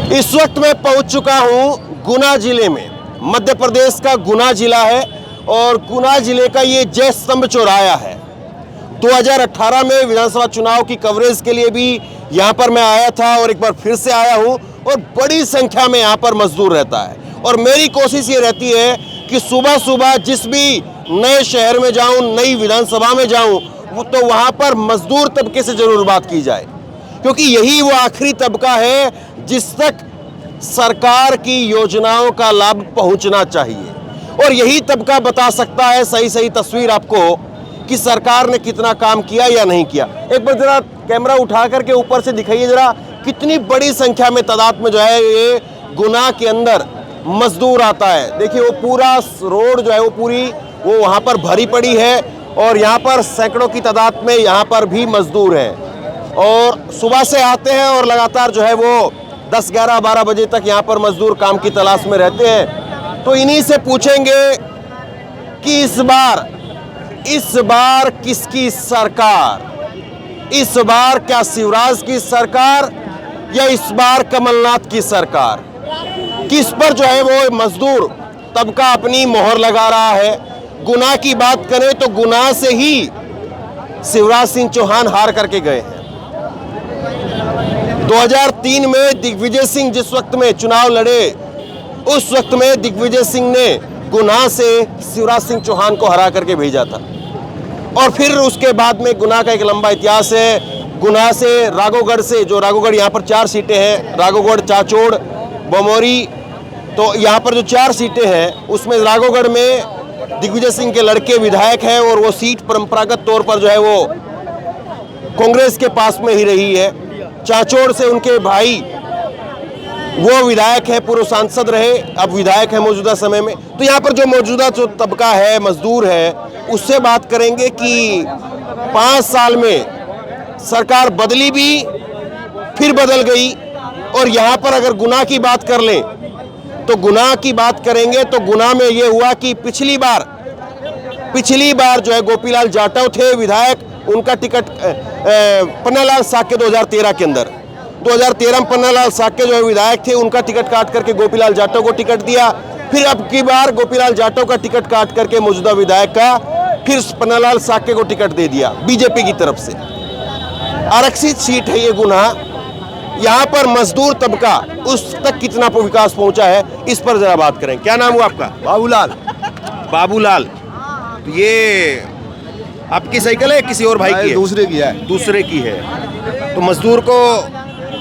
इस वक्त मैं पहुंच चुका हूं गुना जिले में। मध्य प्रदेश का गुना जिला है और गुना जिले का ये जय स्तंभ चौराहा है। 2018 में विधानसभा चुनाव की कवरेज के लिए भी यहां पर मैं आया था और एक बार फिर से आया हूं और बड़ी संख्या में यहां पर मजदूर रहता है। और मेरी कोशिश ये रहती है कि सुबह सुबह जिस भी नए शहर में जाऊं, नई विधानसभा में जाऊं, तो वहां पर मजदूर तबके से जरूर बात की जाए, क्योंकि यही वो आखिरी तबका है जिस तक सरकार की योजनाओं का लाभ पहुंचना चाहिए। और यही तबका बता सकता है सही तस्वीर आपको कि सरकार ने कितना काम किया या नहीं किया। एक बार जरा कैमरा उठा करके ऊपर से दिखाइए जरा, कितनी बड़ी संख्या में तादाद में जो है ये गुना के अंदर मजदूर आता है। देखिए वो पूरा रोड जो है वो वहाँ पर भरी पड़ी है और यहाँ पर सैकड़ों की तादाद में यहाँ पर भी मजदूर हैं और सुबह से आते हैं और लगातार जो है वो 10, 11, 12 बजे तक यहाँ पर मजदूर काम की तलाश में रहते हैं। तो इन्हीं से पूछेंगे कि इस बार किसकी सरकार, इस बार क्या शिवराज की सरकार या इस बार कमलनाथ की सरकार, किस पर जो है वो मजदूर तबका अपनी मोहर लगा रहा है। गुना की बात करें तो गुना से ही शिवराज सिंह चौहान हार करके गए हैं। 2003 में दिग्विजय सिंह जिस वक्त में चुनाव लड़े, उस वक्त में दिग्विजय सिंह ने गुना से शिवराज सिंह चौहान को हरा करके भेजा था। और फिर उसके बाद में गुना का एक लंबा इतिहास है। गुना से राघोगढ़ से, जो राघोगढ़ यहाँ पर 4 सीटें हैं, राघोगढ़, चाचोड़, बमोरी, तो यहाँ पर जो 4 सीटें हैं उसमें राघोगढ़ में दिग्विजय सिंह के लड़के विधायक हैं और वो सीट परंपरागत तौर पर जो है वो कांग्रेस के पास में ही रही है। चाचोड़ से उनके भाई वो विधायक है, पूर्व सांसद रहे, अब विधायक है मौजूदा समय में। तो यहाँ पर जो मौजूदा जो तबका है, मजदूर है, उससे बात करेंगे कि 5 साल में सरकार बदली भी, फिर बदल गई। और यहाँ पर अगर गुना की बात कर लें तो गुना की बात करेंगे तो गुना में ये हुआ कि पिछली बार जो है गोपीलाल जाटव थे विधायक, उनका टिकट पन्नालाल साक्य 2013 के अंदर, 2013 में पन्नालाल साक्य जो है विधायक थे, उनका टिकट काट करके गोपीलाल जाटव को टिकट दिया। फिर अब की बार गोपीलाल जाटव का टिकट काट करके मौजूदा विधायक का फिर पन्नालाल साक्य को टिकट दे दिया बीजेपी की तरफ से। आरक्षित सीट है ये गुना। यहाँ पर मजदूर तबका उस तक कितना विकास पहुंचा है, इस पर जरा बात करें। क्या नाम हुआ आपका? बाबूलाल। ये आपकी साइकिल है किसी और भाई की है? दूसरे की है। तो मजदूर को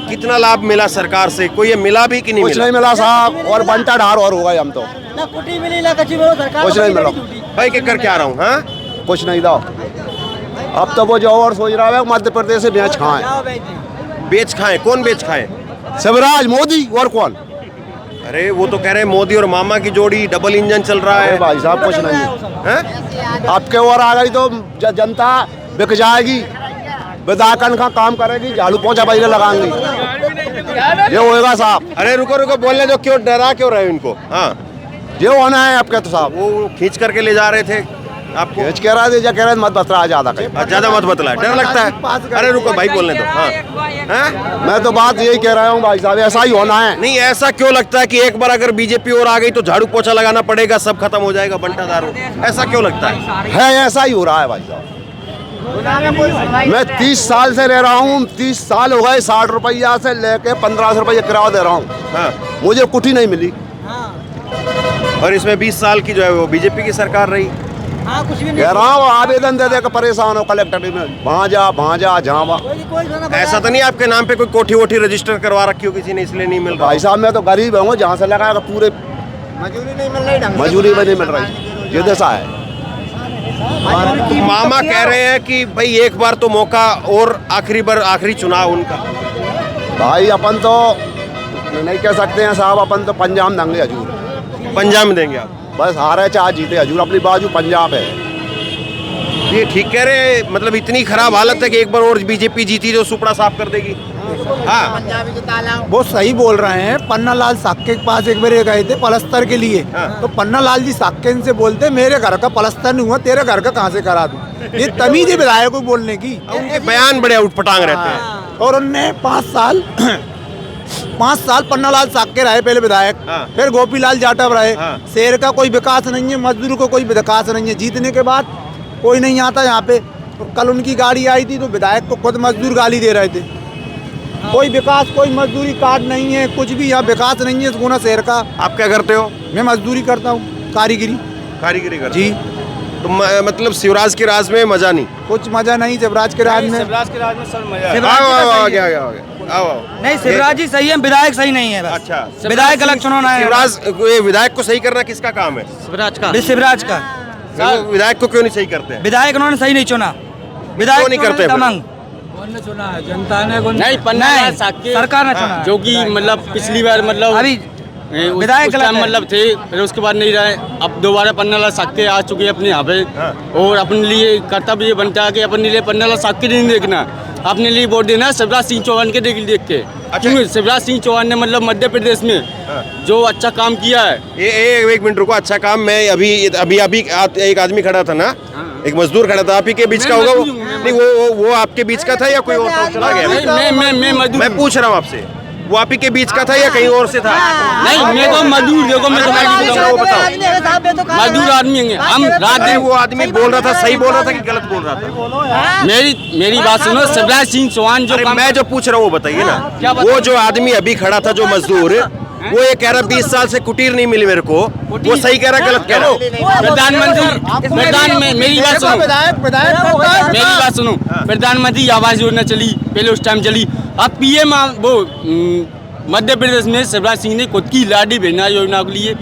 कितना लाभ मिला सरकार से? कोई ये मिला भी कि नहीं? कुछ नहीं मिला साहब, और बंटा ढार और होगा हम तो ना कुटी मिली ना कच्ची मिली, सरकार कुछ नहीं मिला भाई के करके आ रहा हूँ। हाँ, कुछ नहीं दो। अब तो वो जो और सोच रहा है मध्य प्रदेश से बेच खाएं। कौन बेच खाएं? शिवराज, मोदी और कौन? अरे वो तो कह रहे हैं मोदी और मामा की जोड़ी, डबल इंजन चल रहा है। भाई साहब कुछ नहीं है। आपके और आ गई तो जनता बिक जाएगी, विदाकन का काम करेगी, झाड़ू पोछा बजने लगाएंगी, ये होएगा साहब। अरे रुको बोलने दो, क्यों डरा क्यों रहे इनको? हाँ, ये होना है आपके तो साहब। वो खींच करके ले जा रहे थे आपको। खींच कह रहा है मत बतला ज्यादा मत बतला, डर लगता है। अरे रुको भाई बोलने दो। हाँ, मैं तो बात यही कह रहा हूँ भाई साहब, ऐसा ही होना है। नहीं, ऐसा क्यों लगता है कि एक बार अगर बीजेपी और आ गई तो झाड़ू पोछा लगाना पड़ेगा, सब खत्म हो जाएगा, बंटा दारू, ऐसा क्यों लगता है? ऐसा ही हो रहा है भाई साहब। मैं 30 साल से रह रहा हूँ, 30 साल हो गए, 60 रुपया से लेके 1500 रुपया किराया दे रहा हूँ। हाँ, मुझे कुटी नहीं मिली। और इसमें 20 साल की जो है वो बीजेपी की सरकार रही। हाँ, कुछ भी नहीं कह रहा हूँ, आवेदन दे देकर परेशान हो कलेक्टर में, भांजा जहाँ। ऐसा तो नहीं आपके नाम पे कोई कोठी वोठी रजिस्टर करवा रखी हो किसी ने, इसलिए नहीं मिल रहा? भाई साहब मैं तो गरीब हूँ, जहाँ से लगाएगा पूरे मजदूरी नहीं मिल रही, मजदूरी में नहीं मिल रही, ये दशा है। तो मामा कह रहे हैं कि भाई एक बार तो मौका और आखिरी चुनाव उनका। भाई अपन तो नहीं कह सकते हैं साहब, अपन तो पंजाब देंगे हजूर। पंजाब में देंगे आप? बस हारे चाहे जीते हजूर, अपनी बाजू पंजाब है। ये ठीक कह रहे हैं, मतलब इतनी खराब हालत है कि एक बार और बीजेपी जीती तो सुपड़ा साफ कर देगी। हाँ, वो सही बोल रहे हैं। पन्नालाल साक्य के पास एक बार गए थे पलस्तर के लिए। हाँ। तो पन्नालाल जी साक्य इनसे बोलते मेरे घर का पलस्तर नहीं हुआ, तेरे घर का कहाँ से करा दूं। ये तमीज है विधायक को बोलने की। उनके बयान बड़े उठपटांग रहते हैं। और उनने 5 साल 5 साल पन्नालाल साक्य रहे पहले विधायक, हाँ। फिर गोपीलाल जाटव रहे। हाँ। शहर का कोई विकास नहीं है, मजदूर को कोई विकास नहीं है। जीतने के बाद कोई नहीं आता यहाँ पे। तो कल उनकी गाड़ी आई थी तो विधायक को खुद मजदूर गाली दे रहे थे। कोई विकास, कोई मजदूरी कार्ड नहीं है, कुछ भी यहाँ विकास नहीं है इस गुना शहर का। आप क्या करते हो? मैं मजदूरी करता हूँ, कारीगरी। कारीगरी करते जी। हो? तो मतलब शिवराज के राज में मजा नहीं? कुछ मजा नहीं शिवराज के राज में। शिवराज के राज में सर मजा है। आओ गया आओ। नहीं, शिवराज जी सही है, विधायक सही नहीं है बस। अच्छा, विधायक अलग चुनाव है। शिवराज ये विधायक को सही करना किसका काम है? शिवराज का। वो विधायक को क्यों नहीं सही करते हैं? विधायक उन्होंने सही नहीं चुना। क्यों नहीं करते फिर? जनता ने नहीं पन्नालाल साक्य सरकार ने चुना है। जो कि मतलब पिछली बार मतलब अभी विधायक विधायक गलत है। मतलब थे, फिर उसके बाद नहीं रहे। अब दोबारा पन्नालाल साक्य आ चुके हैं अपने यहाँ पे। और अपने लिए कर्तव्य ये बनता है कि अपने लिए पन्नालाल साक्य नहीं देखना, अपने लिए वोट देना शिवराज सिंह चौहान के देख के। क्योंकि शिवराज सिंह चौहान ने मतलब मध्य प्रदेश में जो अच्छा काम किया है। ये एक मिनट रुको। अच्छा काम, मैं अभी एक आदमी खड़ा था ना, एक मजदूर खड़ा था, आप ही के बीच का होगा वो? नहीं, वो आपके बीच का था या कोई और था? चला गया? मैं मजदूर। मैं पूछ रहा हूँ आपसे, वो आप ही के बीच का था या कहीं और से था? नहीं, मैं तो मजदूर, देखो मैं वो बताओ। मजदूर आदमी हैं हम। रात अरे दिन वो आदमी बोल रहा था, सही बोल रहा था कि गलत बोल रहा था? मेरी बात सुनो। शिवराज सिंह चौहान जो अरे काम मैं जो पूछ रहा हूँ वो बताइए ना। वो जो आदमी अभी खड़ा था, जो मजदूर, वो ये कह रहा 20 साल से कुटीर नहीं मिली मेरे को, वो सही कह रहा गलत कह रहा? प्रधानमंत्री मेरी बात सुनो, मेरी बात सुनो। प्रधानमंत्री आवास योजना चली पहले, उस टाइम चली। अब पीएम वो मध्य प्रदेश में शिवराज सिंह ने खुद की लाडली बहना योजना के लिए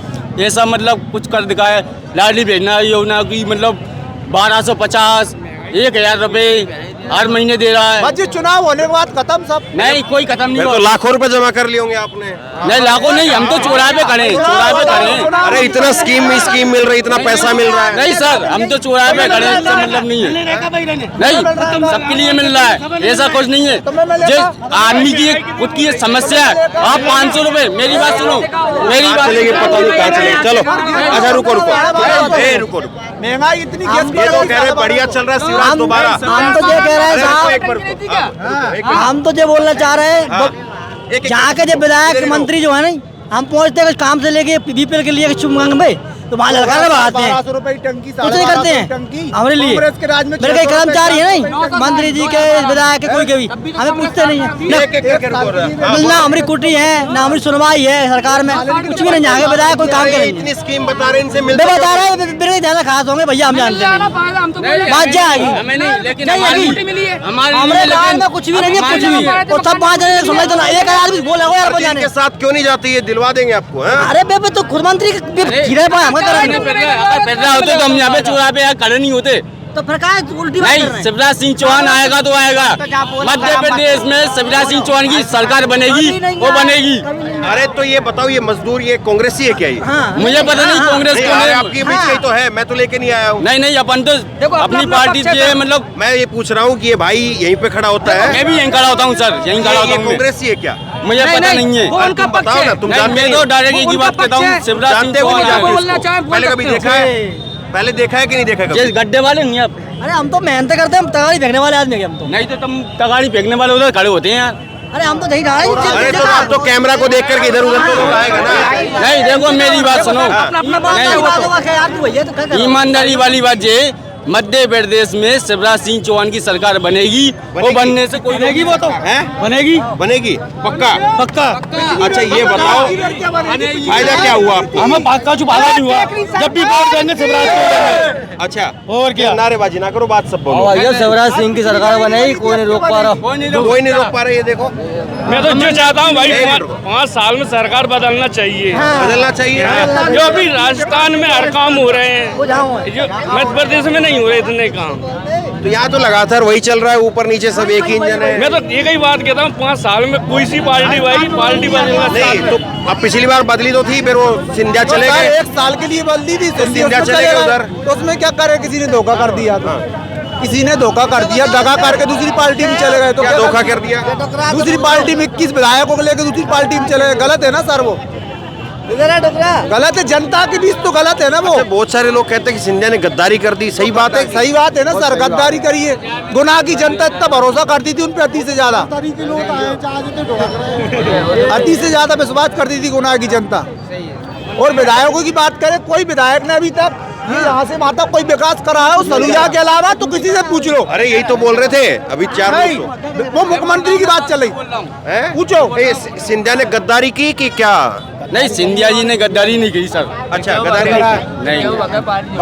ऐसा मतलब कुछ कर दिखाया। लाडली बहना योजना की मतलब 1250 1000 रुपए हर महीने दे रहा है। बस ये चुनाव होने के बाद खत्म सब। नहीं, कोई खत्म नहीं तो हुआ। लाखों रुपए जमा कर लिए होंगे आपने? नहीं, लाखों नहीं, हम तो चौराहे पे खड़े हैं, चौराहे पे खड़े हैं। अरे इतना स्कीम मिल रही, इतना पैसा मिल रहा है। नहीं सर, हम तो चौराहे पे खड़े हैं, इसका मतलब नहीं है। नहीं, सबके लिए मिल रहा है, ऐसा कुछ नहीं है। जिस आदमी की खुद की समस्या है, आप 500 रुपए, मेरी बात सुनो, मेरी बात चलेगी, पता नहीं कहाँ चलेगी। चलो अच्छा रुको। महंगाई इतनी ये तो कह रहे बढ़िया चल रहा है शिवराज दोबारा। हम तो ये कह रहे हैं साहब, एक बार रुको। हम तो ये बोलना चाह रहे हैं, यहाँ के जो विधायक मंत्री जो है ना, हम पहुँचते हैं काम से लेके बीपीएल के लिए चुमंग में, तो वहाँ लड़का लगाते हैं, 1200 रुपए टंकी, कुछ नहीं करते हैं हमारे लिए। कांग्रेस के राज में मेरे कई कर्मचारी है नहीं, मंत्री जी के, विधायक के, कोई के भी हमें पूछते नहीं है। ना हमारी कुटी है, ना हमारी सुनवाई है सरकार में, कुछ भी नहीं। यहाँ के विधायक कोई काम करेंगे। इतनी स्कीम बता रहे, इनसे मैं बता रहा हूँ, मेरे ज्यादा खास होंगे भैया, हम जानते हैं बात जाएगी। हमें नहीं, लेकिन हमारे गाँव में कुछ भी नहीं है, कुछ भी। और सब 5 जने सुनवाई तो ना, एक आदमी बोले हो यार इनके साथ क्यों नहीं जाती? ये दिलवा देंगे आपको। अरे बेबे तो खुद मंत्री गिरे पाए हम अगर पैदा होते तो हम यहाँ पे चौराहे पे खड़े नहीं होते। तो फिर क्या उल्टी बात कर रहे नहीं, हैं? शिवराज सिंह चौहान आएगा तो आएगा। मध्य प्रदेश में शिवराज सिंह चौहान की सरकार बनेगी, वो बनेगी। अरे तो ये बताओ, ये मजदूर ये कांग्रेसी है क्या? ये मुझे पता नहीं कांग्रेस नहीं, को अरे नहीं। आपकी बीच का ही तो है, मैं तो लेके नहीं आया हूँ। नहीं, अपन तो अपनी पार्टी से मतलब मैं ये पूछ रहा हूँ कि ये भाई यहीं पे खड़ा होता है। मैं भी यहीं खड़ा होता हूँ सर, यहीं खड़ा होता ये हूँ। कांग्रेसी है क्या? मुझे पता नहीं है। तुम बताओ ना, तुम नहीं, जानते मैं तो डायरेक्ट एक ही बात कहता हूँ, शिवराज सिंह जानते हो नहीं चौहान जानते इसको? पहले कभी देखा है? पहले देखा है कि नहीं देखा ये कभी? गड्ढे वाले नहीं आप। अरे हम तो मेहनत करते हैं, हम तगाड़ी फेंकने वाले आदमी हैं हम तो। नहीं तो तुम तगाड़ी फेंकने वाले उधर खड़े होते हैं यार। अरे हम तो यही खा अरे तो आप तो कैमरा को देख करके इधर उधर तो लोग आएगा ना। नहीं, देखो मेरी बात सुनो, रहे ईमानदारी वाली बात ये, मध्य प्रदेश में शिवराज सिंह चौहान की सरकार बनेगी। वो बनने से कोई बनेगी, वो तो है बनेगी पक्का। अच्छा ये बताओ, फायदा क्या हुआ आपको? हमें बात का फायदा नहीं हुआ, जब भी वोट देंगे शिवराज को। अच्छा और क्या? नारेबाजी ना करो, बात सब बोलो। शिवराज सिंह की सरकार बनेगी, कोई नहीं रोक पा रहा। कोई नहीं रोक पा रहे। ये देखो, मैं तो ये चाहता हूँ भाई 5 साल में सरकार बदलना चाहिए। बदलना चाहिए। जो अभी राजस्थान में हर काम हो रहे हैं, जो मध्य प्रदेश में नहीं हो रहे इतने काम। तो यहाँ तो लगातार वही चल रहा है, ऊपर नीचे सब एक ही इंजन है। मैं तो एक ही बात कहता हूँ, 5 साल में कोई सी पार्टी आएगी, पार्टी बदलेगा। नहीं तो अब पिछली बार बदली तो थी, फिर वो सिंधिया चले गए। 1 साल के लिए बदली थी, सिंधिया चले गए उधर। तो उसमें क्या करे, किसी ने धोखा कर दिया था, किसी ने धोखा कर दिया, दगा करके दूसरी पार्टी में चले गए। तो क्या धोखा कर दिया? दूसरी पार्टी में 21 विधायकों को लेकर दूसरी पार्टी में चले गए, गलत है ना सर वो। गलत है, जनता के बीच तो गलत है ना वो। अच्छा, बहुत सारे लोग कहते हैं कि सिंधिया ने गद्दारी कर दी, सही बात है? सही बात है ना सर, गद्दारी करिए। गुनाह की जनता इतना भरोसा करती थी उन पे, अति से ज्यादा विश्वास करती थी गुनाह की जनता। और विधायकों की बात करें, कोई विधायक ने अभी तक ये यहाँ से वहाँ तक कोई विकास करा है सलूजा के अलावा? तो किसी से पूछ लो। अरे यही तो बोल रहे थे अभी 4 नहीं, वो मुख्यमंत्री की बात चल रही, पूछो। सिंधिया ने गद्दारी की कि क्या? नहीं, सिंधिया जी ने गद्दारी नहीं की सर। अच्छा, गद्दारी नहीं।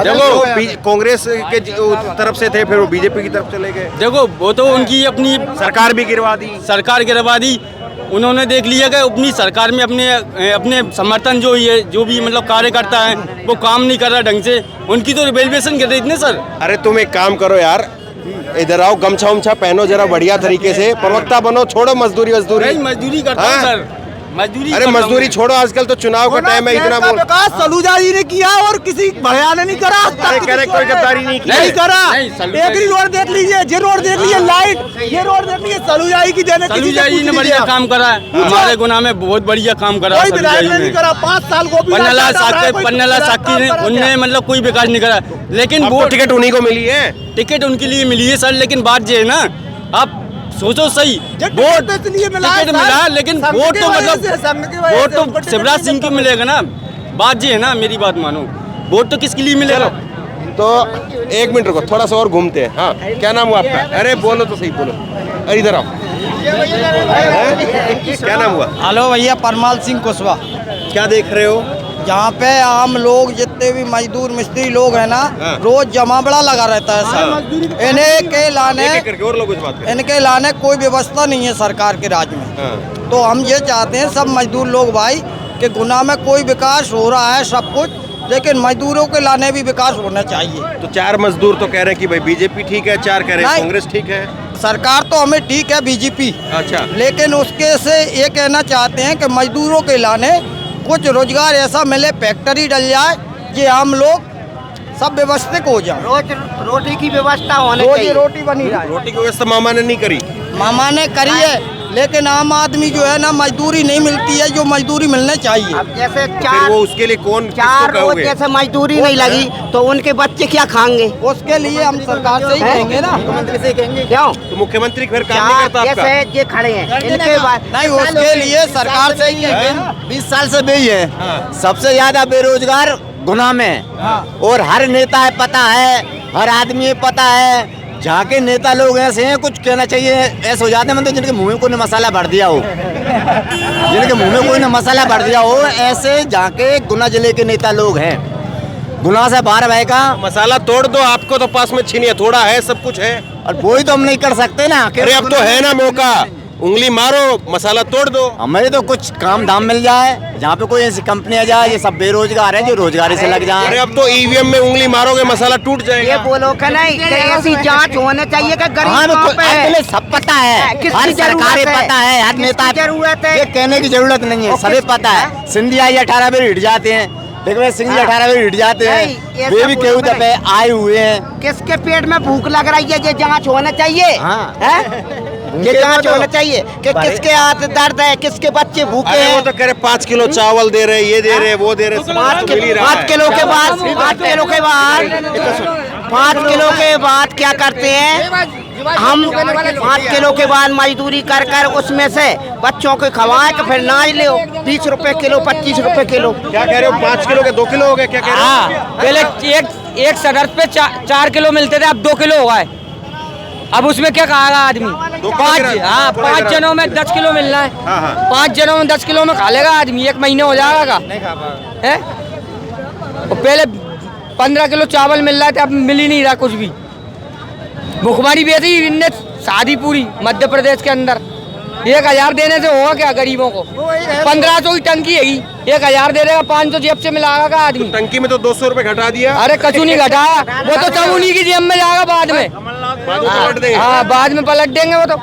देखो, कांग्रेस के तरफ से थे, फिर वो बीजेपी की तरफ चले गए। देखो, वो तो उनकी अपनी सरकार भी गिरवा दी। उन्होंने देख लिया कि अपनी सरकार में अपने समर्थन जो भी मतलब कार्यकर्ता है वो काम नहीं कर रहा ढंग से, उनकी तो रिवेल्युएशन कर रही थी ना सर। अरे तुम एक काम करो यार, इधर आओ, गमछा उमछा पहनो जरा बढ़िया तरीके से, प्रवक्ता बनो, छोड़ो मजदूरी। मजदूरी करता हूँ सर, मजदूरी। अरे मजदूरी छोड़ो, आजकल तो चुनाव का टाइम है, इतना बोल। विकास सलूजा जी ने किया और किसी बढ़िया ने नहीं करा। कोई गद्दारी नहीं की, नहीं करा। एक ही रोड देख लीजिए, ये रोड देख लीजिए, लाइट, ये रोड देख लीजिए, सलूजा जी की देने। सलूजा जी ने बढ़िया काम करा है, हमारे गुना में बहुत बढ़िया काम करा। कोई विधायक ने नहीं करा 5 साल को। पन्नालाल साकी ने उनने मतलब कोई विकास नहीं करा, लेकिन वो टिकट उन्हीं को मिली है। टिकट उनके लिए मिली है सर, लेकिन बात ये है ना, आप सोचो सही, वोट टिकट मिला, लेकिन वोट तो मतलब वोट तो शिवराज सिंह को मिलेगा ना। बात ये है ना, मेरी बात मानो, वोट तो किसके लिए मिलेगा? तो 1 मिनट रुको, थोड़ा सा और घूमते हैं। हाँ, क्या नाम हुआ आपका? अरे बोलो तो सही, बोलो। अरे इधर आओ। क्या नाम हुआ? हेलो भैया, परमाल सिंह कुशवाहा। क्या देख रहे हो? यहाँ पे आम लोग जितने भी मजदूर मिस्त्री लोग हैं ना, रोज जमा बड़ा लगा रहता है सर। इनके लाने कोई व्यवस्था नहीं है सरकार के राज में। तो हम ये चाहते हैं सब मजदूर लोग भाई कि गुना में कोई विकास हो रहा है सब कुछ, लेकिन मजदूरों के लाने भी विकास होना चाहिए। तो 4 मजदूर तो कह रहे हैं कि भाई बीजेपी ठीक है, 4 कह रहे हैं कांग्रेस ठीक है। सरकार तो हमें ठीक है, बीजेपी। अच्छा, लेकिन उसके से ये कहना चाहते हैं कि मजदूरों के लाने कुछ रोजगार ऐसा मिले, फैक्ट्री डल जाए, ये हम लोग सब व्यवस्थित हो जाए। रोटी की व्यवस्था होने चाहिए। रोटी बनी रहा है। रोटी की व्यवस्था मामा ने नहीं करी। मामा ने करी है, लेकिन आम आदमी जो है ना, मजदूरी नहीं मिलती है जो मजदूरी मिलने चाहिए। अब जैसे फिर वो उसके लिए कौन 4 रोज जैसे मजदूरी नहीं लगी तो उनके बच्चे क्या खाएंगे? उसके लिए हम सरकार से ही कहेंगे ना, मुख्यमंत्री से कहेंगे। क्यों? तो मुख्यमंत्री फिर काम नहीं करता आपका? जैसे ये खड़े हैं, इनके बाद नहीं, उसके लिए सरकार से ही कहेंगे। 20 साल से भी है। सबसे ज्यादा बेरोजगार गुना में। और हर नेता है पता है, हर आदमी पता है। जहाँ के नेता लोग ऐसे हैं, कुछ कहना चाहिए ऐसे हो जाते हैं, मतलब जिनके मुंह में कोई ने मसाला भर दिया हो, जिनके मुंह में कोई ने मसाला भर दिया हो, ऐसे जहाँ के गुना जिले के नेता लोग हैं। गुना से बाहर भाई का मसाला तोड़ दो, आपको तो पास में छीनिए, थोड़ा है, सब कुछ है। और वही तो हम नहीं कर सकते ना। अरे अब तो है ना मौका, उंगली मारो, मसाला तोड़ दो। हमें तो कुछ काम धाम मिल जाए, जहाँ पे कोई ऐसी कंपनी आ जाए। ये सब बेरोजगार हैं जो रोजगारी से लग जाए। अरे अब तो ईवीएम में उंगली मारोगे मसाला टूट जाएगा। ये बोलो कि नहीं कि ऐसी जांच होने चाहिए कि गरीब कहाँ पे है? सब पता है, किसकी हर सरकारी जरूरत है? पता है, हर नेता जरूरत है? ये कहने की जरूरत नहीं है, सभी पता है। सिंधिया 18 बार हिट जाते हैं, देखो सिंह 18 बार हिट जाते हैं, वे भी केहू दफे आए हुए हैं। किसके पेट में भूख लग रही है, ये जांच होना चाहिए। हाँ। ये जांच होना चाहिए कि किसके हाथ दर्द है, किसके बच्चे भूखे अरे वो हैं। तो कह रहे 5 किलो चावल दे रहे, ये दे रहे, वो दे रहे। 5 किलो के बाद 5 किलो के बाद क्या करते हैं हम? 5 किलो के बाद मजदूरी कर कर उसमें से बच्चों को खवाए तो फिर नाज ले 30 रुपए किलो, 25 रुपए किलो। क्या कह रहे हो? 5 किलो के 2 किलो हो गए? क्या कह रहे हो? पहले एक सदर्थ पे 4 किलो मिलते थे, अब 2 किलो हुआ है। अब उसमें क्या कहेगा आदमी? 5 जनों में 10 किलो मिलना है। 5 जनों में 10 किलो में खा लेगा आदमी, 1 महीने हो जाएगा। नहीं खा पाएगा। पहले 15 किलो चावल मिल रहा था, अब मिल ही नहीं रहा कुछ भी। भुखमरी भी थी, इनने शादी पूरी मध्य प्रदेश के अंदर 1000 देने से होगा क्या गरीबों को? 1500 की टंकी है, 1000 दे देगा, 500 जेब से मिलाएगा का आदमी? तो टंकी में तो 200 रुपए घटा दिया। अरे कचू नहीं घटाया, वो तो सब उन्हीं की जेब में जाएगा बाद में। पलट देंगे। हाँ, बाद में पलट देंगे, वो तो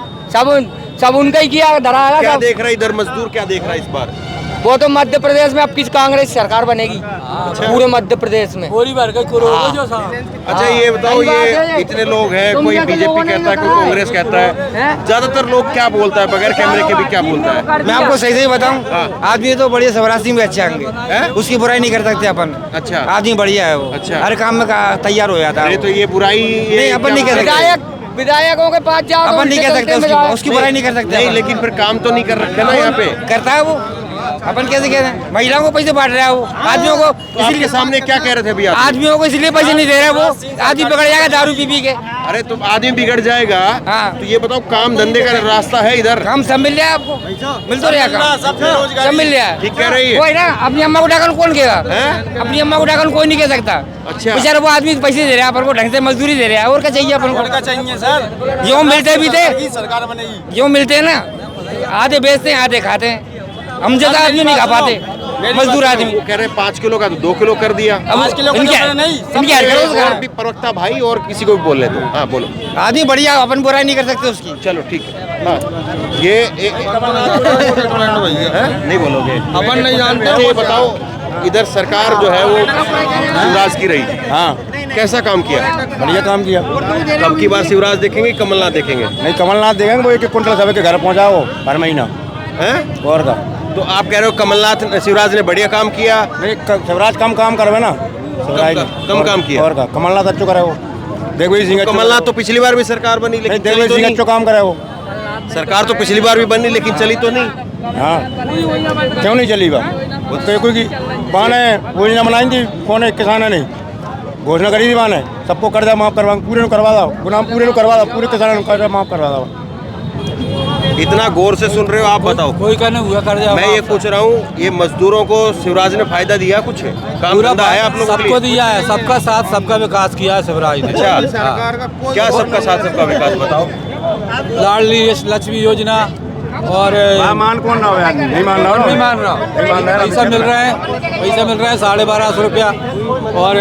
सब उनका ही किया धराएगा। क्या देख रहा है इधर मजदूर, क्या देख रहा है इस बार? वो तो मध्य प्रदेश में अब किस कांग्रेस सरकार बनेगी पूरे मध्य प्रदेश में। अच्छा ये बताओ, ये इतने लोग हैं, कोई बीजेपी कहता है, कोई कांग्रेस कहता है, ज्यादातर लोग क्या बोलता है बगैर कैमरे के भी क्या बोलता है? मैं आपको सही सही बताऊं, आदमी तो बढ़िया शिवराज सिंह भी अच्छे होंगे, उसकी बुराई नहीं कर सकते अपन। अच्छा, आदमी बढ़िया है वो, अच्छा, हर काम में तैयार हो जाता है। तो ये बुराई नहीं अपन नहीं कर सकते, विधायकों के पास जाओ अपन नहीं कर सकते, उसकी बुराई नहीं कर सकते। नहीं, लेकिन फिर काम तो नहीं कर रखे ना यहाँ पे। करता है वो, अपन कैसे कह रहे हैं, महिलाओं को पैसे बांट रहा है वो, आदमियों को इसलिए सामने क्या कह रहे थे अभी आप? आदमियों को इसलिए पैसे नहीं दे रहा वो, आदमी पकड़ जाएगा दारू पी पी के। अरे तो आदमी बिगड़ जाएगा। हाँ। तो ये बताओ, काम धंधे का रास्ता है इधर? काम सब मिल रहा है आपको, मिल तो रहा काम, सब मिल रहा है। ठीक कह रही है। वही ना, अपनी अम्मा को डाकन कौन कहेगा, अपनी अम्मा को डाकन कोई नहीं कह सकता। अच्छा, बेचारा वो आदमी पैसे दे रहा है अपन को, ढंग से मजदूरी दे रहा है, और क्या चाहिए अपन को? चाहिए सर, यूँ मिलते भी थे, सरकार बनेगी, यूँ मिलते हैं ना, आधे बेचते हैं आधे खाते हैं, हम ज्यादा आदमी नहीं खा पाते, मजदूर आदमी। वो कह रहे 5 किलो का तो 2 किलो कर दिया। अब और भी प्रवक्ता भाई और किसी को भी बोल ले तो। हाँ बोलो। आदमी बढ़िया, अपन बुराई नहीं कर सकते उसकी। चलो ठीक है। हाँ, ये नहीं बोलोगे, अपन नहीं जानते। ये बताओ, इधर सरकार जो है वो शिवराज की रही। हाँ, कैसा काम किया? बढ़िया काम किया। कब की बार शिवराज देखेंगे, कमलनाथ देखेंगे? नहीं, कमलनाथ देखेंगे, वो 1-1 कुंटल सबके घर पहुँचाओ हर महीना हैं? और का तो आप कह रहे हो कमलनाथ शिवराज ने बढ़िया काम किया? नहीं, शिवराज कम काम करवे ना, शिवराज कम काम किया। और का कमलनाथ अच्छो करे वो, देखो सिंह कमलनाथ तो पिछली बार भी सरकार बनी लेकिन चली तो सिंह नहीं। अच्छो काम करे वो, सरकार तो पिछली बार भी बनी लेकिन चली तो नहीं। हाँ, क्यों नहीं चली बा? कोई बाने योजना बनाई थी, कौन है किसान ने घोषणा करी थी, बाने सबको कर्जा माफ करवा, पूरे करवा दो, गुनाम पूरे करवा दो, पूरे किसानों को कर्जा माफ करवा दो। इतना गौर से सुन रहे हो, आप बताओ। कोई कहने हुआ कर्जा मैं ये पूछ रहा हूँ, ये मजदूरों को शिवराज ने फायदा दिया कुछ? काम धंधा है आप लोगों के लिए? सबको दिया है, सबका साथ सबका विकास किया है शिवराज ने। अच्छा, क्या सबका साथ सबका विकास बताओ? लाडली लक्ष्मी योजना और मान कौन ना हो यार, नहीं मान रहा, नहीं मान रहा, पैसा मिल रहा है, पैसा मिल रहा है 1250 रुपया, और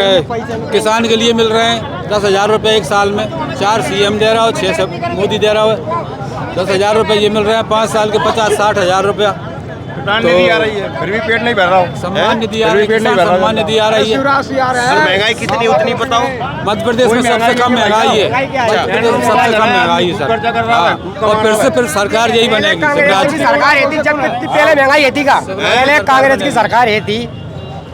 किसान के लिए मिल रहे हैं 10,000 रुपये एक साल में, 4 CM दे रहा हो, 6 मोदी दे रहा हो, 10,000 रुपये ये मिल रहे हैं 5 साल के 50-60 हज़ार रुपया। निधि आ रही है, फिर भी पेट नहीं भर रहा हो। सम्मान निधि आ रही है, सम्मान निधि आ रही है। महंगाई कितनी उतनी बताओ? मध्य प्रदेश में सबसे कम महंगाई है, मध्य प्रदेश में सबसे कम महंगाई है सर। हाँ, और फिर से फिर सरकार यही बनेगी, शिवराज की सरकार है थी जब पहले महंगाई थी का, पहले कांग्रेस की सरकार है थी,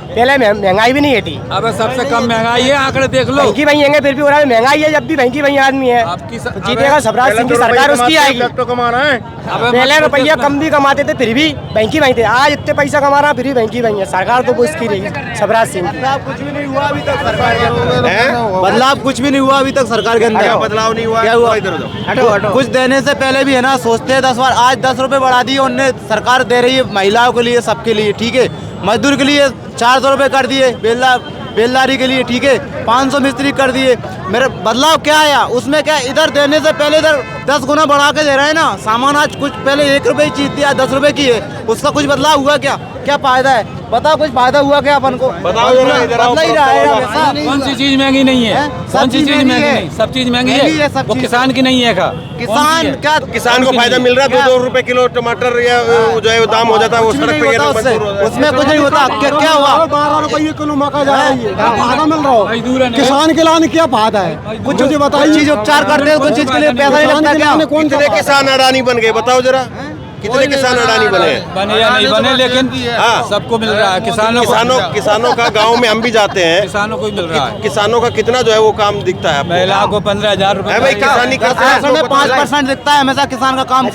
पहले महंगाई भी नहीं है थी। अब सबसे कम महंगाई है, आंकड़े देख लो। महंगी वही है, फिर भी हो रहा है महंगाई है, जब भी महंगी वही आदमी है। जीतेगा शिवराज सिंह की सरकार, उसकी आएगी। पहले रुपया कम भी कमाते थे फिर भी महंगी वही थे, आज इतने पैसा कमा रहा फिर भी महंगी वही है। सरकार तो वो इसकी रही शिवराज सिंह की। कुछ भी नहीं हुआ अभी तक सरकार के बदलाव, कुछ भी नहीं हुआ अभी तक सरकार के अंदर। बदलाव नहीं हुआ? क्या हुआ? कुछ देने से पहले भी है ना, सोचते हैं 10 बार। आज 10 रुपए बढ़ा दिए उनने, सरकार दे रही है महिलाओं के लिए, सबके लिए, ठीक है। मजदूर के लिए 400 रुपए कर दिए, बेलदारी के लिए, ठीक है, 500 मिस्त्री कर दिए। मेरा बदलाव क्या आया उसमें? क्या इधर देने से पहले इधर 10 गुना बढ़ा के दे रहे हैं ना। सामान आज कुछ पहले 1 रुपए की चीज थी, आज 10 रुपए की है, उसका कुछ बदलाव हुआ क्या? क्या फायदा है बताओ, कुछ फायदा हुआ क्या अपन को? बताओ, बदला ही रहा है हमेशा। कौन सी चीज महंगी नहीं है? कौन सी चीज महंगी नहीं? सब चीज महंगी है, वो किसान की नहीं है। किसान क्या, किसान को फायदा मिल रहा है? 2-2 रुपए किलो टमाटर या जो है दाम हो जाता है, वो सड़क पे उसमें कुछ नहीं होता। क्या हुआ? 12 रुपये किलो मक्का जा रही है, फायदा मिल रहा हो? किसान के लाने क्या फायदा है? कुछ बताइए। चीज उपचार करते हैं, कुछ चीज के लिए पैसा नहीं लगता क्या? कितने किसान अडानी बन गए बताओ जरा? कितने किसान अडानी बने या नहीं बने, लेकिन हाँ, सबको मिल रहा है। किसानों का गांव में हम भी जाते हैं, किसानों को मिल रहा है। किसानों का कितना जो है वो काम दिखता है? महिला को 15,000 रुपए भाई, किसानी करते हैं 5% दिखता है हमेशा किसान का काम।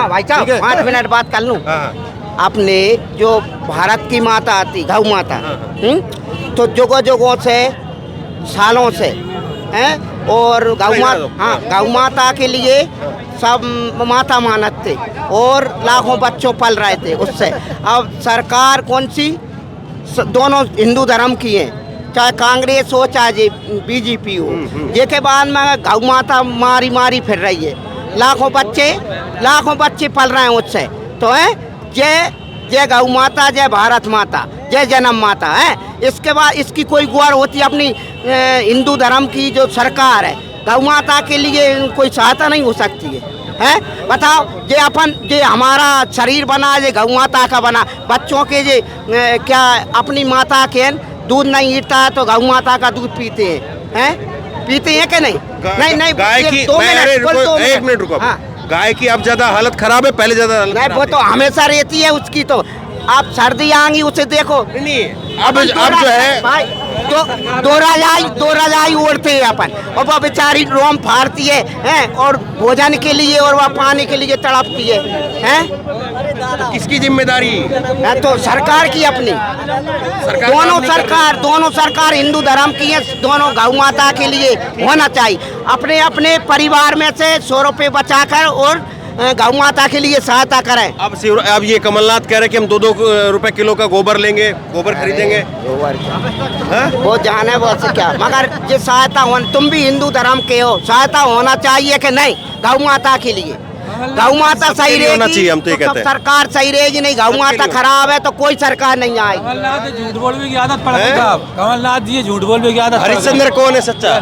भाई साहब 5 मिनट बात कर लूँ। आपने जो भारत की माता आती, गौ माता, तो जुगों से, सालों से हैं, और गौ माता के लिए सब माता मानत थे और लाखों बच्चों पल रहे थे उससे। अब सरकार कौन सी? दोनों हिंदू धर्म की है, चाहे कांग्रेस हो चाहे बीजेपी हो। ये के बाद में गौ माता मारी फिर रही है, लाखों बच्चे पल रहे हैं उससे। तो है जय गौ माता, जय भारत माता, जय जन्म माता है। इसके बाद इसकी कोई गुहार होती है अपनी हिंदू धर्म की जो सरकार है, गौ माता के लिए कोई सहायता नहीं हो सकती है। हैं? बताओ, ये अपन ये हमारा शरीर बना, ये गौ माता का बना, बच्चों के ये क्या अपनी माता के दूध नहीं गिरता है तो गौ माता का दूध पीते हैं? पीते हैं कि नहीं? नहीं गाय की एक मिनट रुको। गाय की अब ज्यादा हालत खराब है, पहले ज्यादा हालत नहीं, वो तो हमेशा रहती है उसकी। तो आप सर्दी आएंगी उसे देखो, नहीं अब जो है भाई तो दो रजाई ओढ़ते हैं अपन, और वो बेचारी रोम फाड़ती है और भोजन के लिए और वह पानी के लिए तड़पती है? तो किसकी जिम्मेदारी है? तो सरकार की अपनी। दोनों सरकार हिंदू धर्म की है, दोनों गौ माता के लिए होना चाहिए। अपने अपने परिवार में से 100 रुपये बचाकर और गौ माता के लिए सहायता करें। अब ये कमलनाथ कह रहे हैं कि हम 2-2 रुपए किलो का गोबर लेंगे, गोबर खरीदेंगे। वो जाने वो से क्या, मगर ये सहायता होना, तुम भी हिंदू धर्म के हो, सहायता होना चाहिए कि नहीं गौ माता के लिए? गौ माता सही रहेगी हम तो तो सरकार सही रहेगी, नहीं गौ माता खराब है तो कोई सरकार नहीं आएगी। कमलनाथ झूठ बोलने की आदत पड़ गई साहब, कमलनाथ जी झूठ बोलने की आदत। हरिश्चंद्र कौन है सच्चा?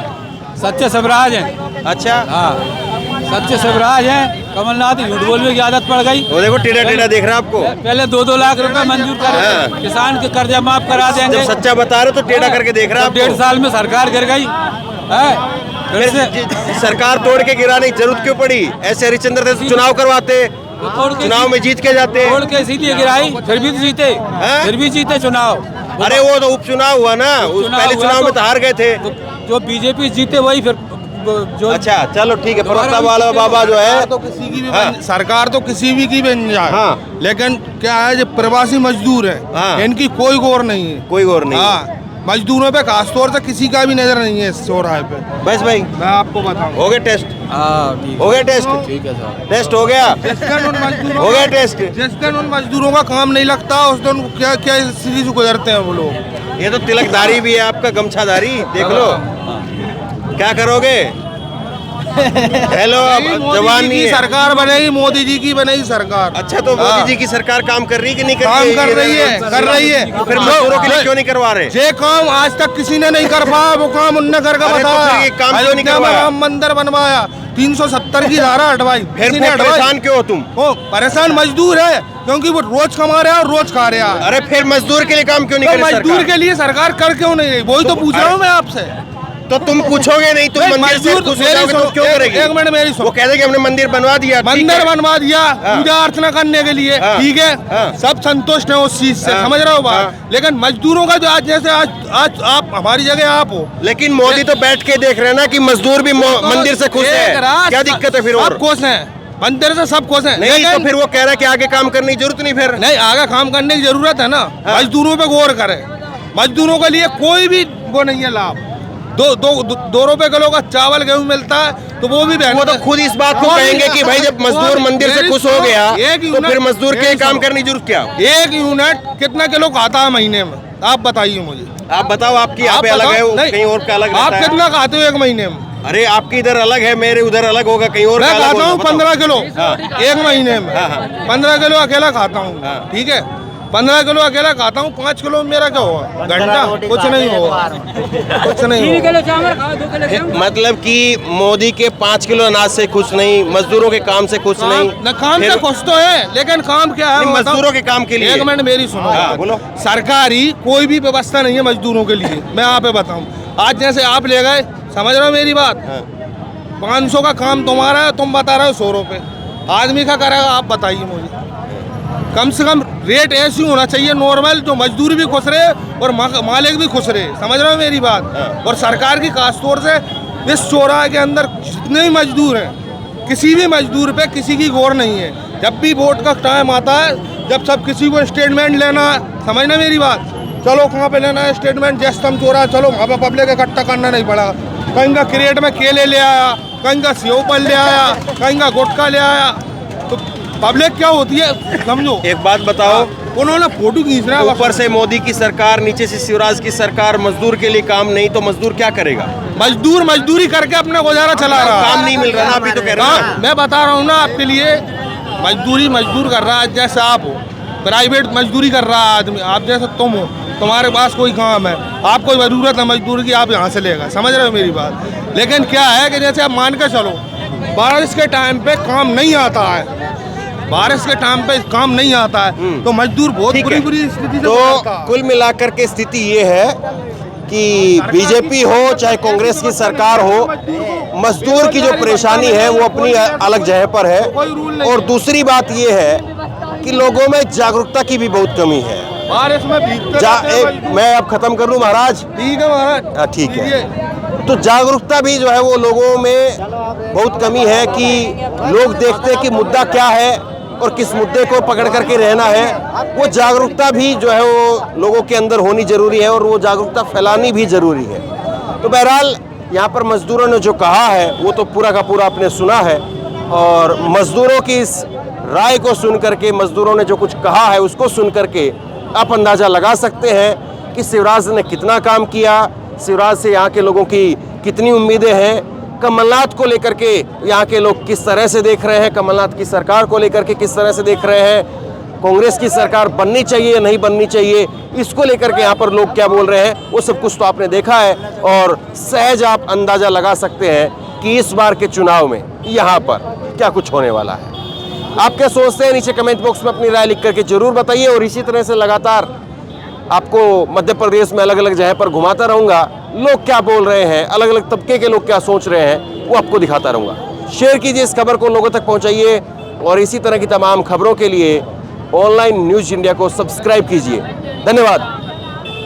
सच्चे शिवराज हैं। अच्छा, हाँ सच्चे शिवराज हैं। कमलनाथ झूठ बोलने की आदत पड़ गई। वो देखो टेढ़ा देख रहा है आपको। पहले 2-2 लाख रुपए मंजूर कर किसान के कर्जा माफ करा देंगे। जब सच्चा बता रहे तो टेढ़ा करके देख रहा है। 1.5 साल में सरकार गिर गई सरकार तोड़ के गिराने की जरूरत क्यों पड़ी? ऐसे हरिश्चंद्र से चुनाव करवाते, चुनाव में जीत के जाते। तोड़ के इसीलिए गिराई, फिर भी जीते चुनाव। अरे वो तो उपचुनाव हुआ ना, उस पहले चुनाव में तो हार गए थे। जो बीजेपी जीते वही फिर जो। अच्छा चलो ठीक है, फरोख्ता वाला बाबा जो है तो किसी की भी सरकार तो किसी भी की बन जाए, लेकिन क्या है जो प्रवासी मजदूर है इनकी कोई गौर नहीं है, कोई गौर नहीं। हाँ, मजदूरों पे खासतौर से किसी का भी नजर नहीं है इस चौराहे पे। बस भाई मैं आपको बताऊं, हो गया टेस्ट? हो गया टेस्ट? ठीक है साहब, टेस्ट हो गया। हो गया टेस्ट। जिस दिन उन मजदूरों का काम नहीं लगता उस दिन क्या क्या स्थिति से गुजरते हैं वो लोग। ये तो तिलकदारी भी है आपका, गमछाधारी देख लो। क्या करोगे? हेलो, जवान की सरकार बनेगी, मोदी जी की बनेगी सरकार। अच्छा, तो मोदी जी की सरकार काम कर रही है कि नहीं कर रही? काम कर रही है। तो फिर मजदूरों के लिए क्यों नहीं करवा रहे? ये काम आज तक किसी ने नहीं कर पाया, वो काम उनने करके बताया। काम क्यों नहीं करवाया? राम मंदिर बनवाया, 370 की धारा हटवाई। फिर परेशान क्यों हो तुम? परेशान मजदूर है क्योंकि वो रोज कमा रहे हैं और रोज खा रहे हैं। अरे फिर मजदूर के लिए काम क्यों नहीं कर रही? मजदूर के लिए सरकार कर क्यों नहीं रही, वही तो पूछ रहा हूँ मैं आपसे। तो तुम पूछोगे नहीं, तुम मंदिर से खुश हो जाओगे तो क्यों करेगी? एक मिनट मेरी सुनो। वो कहते कि हमने मंदिर बनवा दिया, मंदिर बनवा दिया पूजा अर्चना करने के लिए, ठीक है, सब संतुष्ट है उस चीज से, समझ रहे हो बात। लेकिन मजदूरों का जो आज जैसे आज आप हमारी जगह आप हो, लेकिन मोदी तो बैठ के देख रहे हैं ना कि मजदूर भी मंदिर से खुश है। क्या दिक्कत है फिर? सब खुश है, मंदिर से सब खुश है। नहीं तो फिर वो कह रहा है कि आगे काम करने की जरूरत नहीं। फिर नहीं, आगे काम करने की जरूरत है ना, मजदूरों पे गौर करे। मजदूरों के लिए कोई भी वो नहीं है लाभ। 2 रुपए किलो का चावल गेहूं मिलता है तो वो भी वो तो खुद इस बात को कहेंगे कि भाई जब मजदूर मंदिर से खुश हो गया तो फिर मजदूर के काम करने की जरूरत क्या? 1 यूनिट कितना किलो खाता है महीने में, आप बताइए मुझे। आप बताओ, आपकी यहाँ पे अलग है, कहीं और का अलग। आप कितना खाते हो 1 महीने में? अरे आपकी इधर अलग है, मेरे उधर अलग होगा, कहीं और मैं खाता हूँ 15 किलो 1 महीने में। 15 किलो अकेला खाता हूँ, ठीक है, 15 किलो अकेला खाता हूँ। 5 किलो मेरा क्या होगा? घंटा कुछ नहीं होगा, कुछ नहीं होगा। मतलब कि मोदी के 5 किलो अनाज से खुश नहीं, मजदूरों के काम से खुश नहीं। न काम से खुश तो है, लेकिन काम क्या है मजदूरों के काम के लिए? 1 मिनट मेरी सुनो, बोलो। सरकारी कोई भी व्यवस्था नहीं है मजदूरों के लिए। मैं आप बताऊँ, आज जैसे आप ले गए, समझ रहे हो मेरी बात, 500 का काम तुम्हारा है, तुम बता रहे हो 100 रुपये, आदमी का करेगा? आप बताइए मुझे। कम से कम रेट ऐसी होना चाहिए नॉर्मल, जो मजदूर भी खुश रहे और मालिक भी खुश रहे, समझ रहे हो मेरी बात। और सरकार की खासतौर से इस चौराहे के अंदर जितने भी मजदूर हैं, किसी भी मजदूर पे किसी की गौर नहीं है। जब भी वोट का टाइम आता है, जब सब किसी को स्टेटमेंट लेना है, समझना मेरी बात, चलो कहाँ पे लेना है स्टेटमेंट, जैसे हम चौराहा, चलो वहाँ पे पब्लिक इकट्ठा करना नहीं पड़ा। कहीं का क्रेट में केले ले आया, कहीं का सेव फल ले आया, कहीं का गुटखा ले आया, तो पब्लिक क्या होती है समझो। एक बात बताओ, उन्होंने फोटो खींच रहा है, ऊपर से मोदी की सरकार, नीचे से शिवराज की सरकार, मजदूर के लिए काम नहीं, तो मजदूर क्या करेगा? मजदूर मजदूरी करके अपना गुजारा चला रहा है, काम नहीं मिल रहा ना, अभी तो कह रहे हैं। मैं बता रहा हूँ ना आपके लिए, मजदूर कर रहा है, जैसे आप हो, प्राइवेट मजदूरी कर रहा है आदमी, आप जैसे तुम हो, तुम्हारे पास कोई काम है, आपको जरूरत है मजदूर की, आप यहाँ से लेगा, समझ रहे हो मेरी बात। लेकिन क्या है कि जैसे आप मान के चलो, बारिश के टाइम पे काम नहीं आता है, बारिश के टाइम पे काम नहीं आता है, तो मजदूर बहुत ठीक बुरी है। बुरी स्थिति से तो गुजरता है। कुल मिलाकर के स्थिति ये है कि बीजेपी हो चाहे कांग्रेस की सरकार हो, मजदूर की जो परेशानी है वो अपनी अलग जगह पर है। और दूसरी बात ये है कि लोगों में जागरूकता की भी बहुत कमी है। बारिश में भीगते रहते हैं मजदूर। मैं अब खत्म कर लूं महाराज? ठीक है महाराज, ठीक है। कीजिए। तो जागरूकता भी जो है वो लोगों में बहुत कमी है कि लोग देखते हैं कि मुद्दा क्या है और किस मुद्दे को पकड़ करके रहना है। वो जागरूकता भी जो है वो लोगों के अंदर होनी जरूरी है और वो जागरूकता फैलानी भी जरूरी है। तो बहरहाल यहाँ पर मजदूरों ने जो कहा है वो तो पूरा का पूरा आपने सुना है, और मजदूरों की इस राय को सुन करके, मजदूरों ने जो कुछ कहा है उसको सुन करके आप अंदाज़ा लगा सकते हैं कि शिवराज ने कितना काम किया, शिवराज से यहाँ के लोगों की कितनी उम्मीदें हैं, कमलनाथ को लेकर के यहाँ के लोग किस तरह से देख रहे हैं, कमलनाथ की सरकार को लेकर के किस तरह से देख रहे हैं, कांग्रेस की सरकार बननी चाहिए या नहीं बननी चाहिए, इसको लेकर के यहाँ पर लोग क्या बोल रहे हैं, वो सब कुछ तो आपने देखा है। और सहज आप अंदाज़ा लगा सकते हैं कि इस बार के चुनाव में यहाँ पर क्या कुछ होने वाला है। आप क्या सोचते हैं, नीचे कमेंट बॉक्स में अपनी राय लिख करके जरूर बताइए। और इसी तरह से लगातार आपको मध्य प्रदेश में अलग अलग जगह पर घुमाता रहूँगा, लोग क्या बोल रहे हैं, अलग अलग तबके के लोग क्या सोच रहे हैं, वो आपको दिखाता रहूँगा। शेयर कीजिए इस खबर को, लोगों तक पहुँचाइए, और इसी तरह की तमाम खबरों के लिए ऑनलाइन न्यूज़ इंडिया को सब्सक्राइब कीजिए। धन्यवाद।